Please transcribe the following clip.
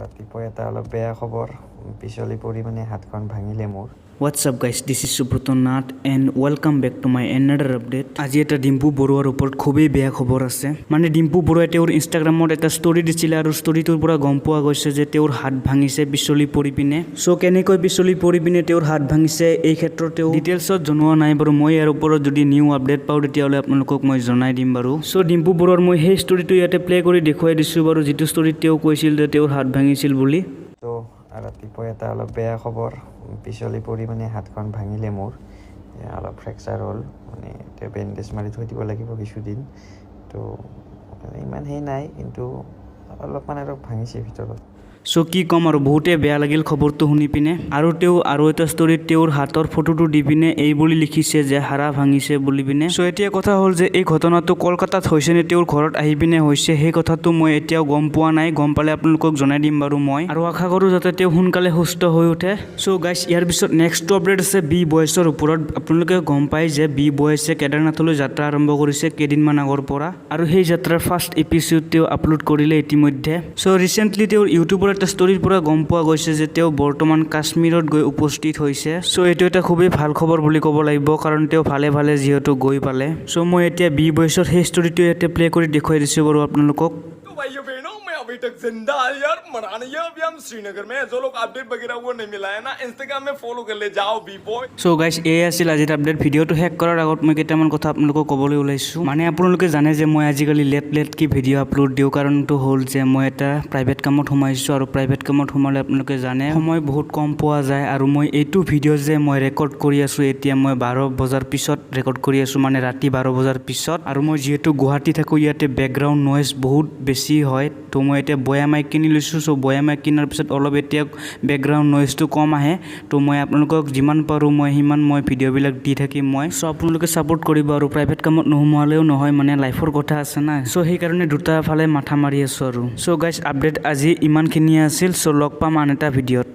ৰাতিপুৱা এটা অলপ বেয়া খবৰ পিছলি পৰি মানে হাতখন ভাঙিলে মোৰ। What's up guys, this is Kadernath and welcome back to my another update. আজি এটা ডিম্পু বৰুৱাৰ ওপৰত খুবেই বেয়া খবৰ আছে। মানে ডিম্পু বৰুৱাই তেওঁৰ ইনষ্টাগ্ৰামত এটা ষ্টৰি দিছিলে আৰু ষ্টৰিটোৰ পৰা গম পোৱা গৈছে যে তেওঁৰ হাত ভাঙিছে পিছলি পৰি পিনে। সো কেনেকৈ পিছলি পৰি পিনে তেওঁৰ হাত ভাঙিছে এই ক্ষেত্ৰত তেওঁ ডিটেইলছত জনোৱা নাই বাৰু। মই ইয়াৰ ওপৰত যদি নিউ আপডেট পাওঁ তেতিয়াহ'লে আপোনালোকক মই জনাই দিম বাৰু। সো ডিম্পু বৰুৱাৰ মই সেই ষ্টৰিটো ইয়াতে প্লে কৰি দেখুৱাই দিছোঁ বাৰু, যিটো ষ্টৰিত তেওঁ কৈছিল যে তেওঁৰ হাত ভাঙিছিল বুলি। তো ৰাতিপুৱা এটা অলপ বেয়া খবৰ পিছলি পৰি মানে হাতখন ভাঙিলে মোৰ। অলপ ফ্ৰেকচাৰ হ'ল, মানে এতিয়া বেণ্ডেজ মাৰি থৈ দিব লাগিব কিছুদিন। তো ইমান সেই নাই, কিন্তু অলপমান আৰু ভাঙিছে ভিতৰত। সো কি ক'ম আৰু, বহুতে বেয়া লাগিল খবৰটো শুনি পিনে। আৰু তেওঁ আৰু এটা ষ্টৰিত তেওঁৰ হাতৰ ফটোটো দি পিনে এই বুলি লিখিছে যে হাড় ভাঙিছে বুলি পিনে। সো এতিয়া কথা হ'ল যে এই ঘটনাটো কলকাতাত হৈছে নে তেওঁৰ ঘৰত আহি পিনে হৈছে, সেই কথাটো মই এতিয়াও গম পোৱা নাই। গম পালে আপোনালোকক জনাই দিম বাৰু মই, আৰু আশা কৰোঁ যাতে তেওঁ সোনকালে সুস্থ হৈ উঠে। সো গাইজ, ইয়াৰ পিছত নেক্সট আপডেট আছে বি বয়ছৰ ওপৰত। আপোনালোকে গম পায় যে বি বয়ছে কেদাৰনাথলৈ যাত্ৰা আৰম্ভ কৰিছে কেইদিনমান আগৰ পৰা, আৰু সেই যাত্ৰাৰ ফাৰ্ষ্ট এপিছড তেওঁ আপলোড কৰিলে ইতিমধ্যে। সো ৰিচেণ্টলি তেওঁৰ ইউটিউবৰ এটা ষ্টৰিৰ পৰা গম পোৱা গৈছে যে তেওঁ বৰ্তমান কাশ্মীৰত গৈ উপস্থিত হৈছে। সো এইটো এটা খুবেই ভাল খবৰ বুলি ক'ব লাগিব, কাৰণ তেওঁ ভালে ভালে যিহেতু গৈ পালে। সো মই এতিয়া বি বয়ছৰ সেই ষ্টৰিটো ইয়াতে প্লে কৰি দেখুৱাই দিছোঁ বাৰু আপোনালোকক। अभी तक जिंदा है यार, मराना है। अभी हम श्रीनगर में, जो लोग अपडेट वगैरह वो नहीं मिला है ना, इंस्टाग्राम में फॉलो कर ले जाओ बी बॉय। সো গাইজ, এই আছিল আজিৰ আপডেট। ভিডিঅ'টো শেষ কৰাৰ আগত মই কেইটামান কথা আপোনালোকক ক'বলৈ ওলাইছোঁ। মানে আপোনালোকে জানে যে মই আজিকালি লেটকৈ ভিডিঅ' আপলোড দিওঁ। কাৰণটো হ'ল যে মই এটা প্ৰাইভেট কামত সোমাইছোঁ, আৰু প্ৰাইভেট কামত সোমালে আপোনালোকে জানে সময় বহুত কম পোৱা যায়। আৰু মই এইটো ভিডিঅ' যে মই ৰেকৰ্ড কৰি আছোঁ এতিয়া, মই 12 বজাৰ পিছত ৰেকৰ্ড কৰি আছোঁ, মানে ৰাতি 12 বজাৰ পিছত। আৰু মই যিহেতু গুৱাহাটী থাকোঁ, ইয়াতে বেকগ্ৰাউণ্ড নইজ বহুত বেছি হয়। তো মই এতিয়া বয়া মাইক কিনি লৈছোঁ। চ' বয়া মাইক কিনাৰ পিছত অলপ এতিয়া বেকগ্ৰাউণ্ড নইজটো কম আহে। তো মই আপোনালোকক যিমান পাৰোঁ মই সিমান ভিডিঅ'বিলাক দি থাকিম মই। চ' আপোনালোকে ছাপোৰ্ট কৰিব, আৰু প্ৰাইভেট কামত নোসোমালেও নহয়, মানে লাইফৰ কথা আছে না। চ' সেইকাৰণে দুটা ফালে মাথা মাৰি আছোঁ আৰু। চ' গাইজ, আপডেট আজি ইমানখিনিয়ে আছিল। চ' লগ পাম আন এটা ভিডিঅ'ত।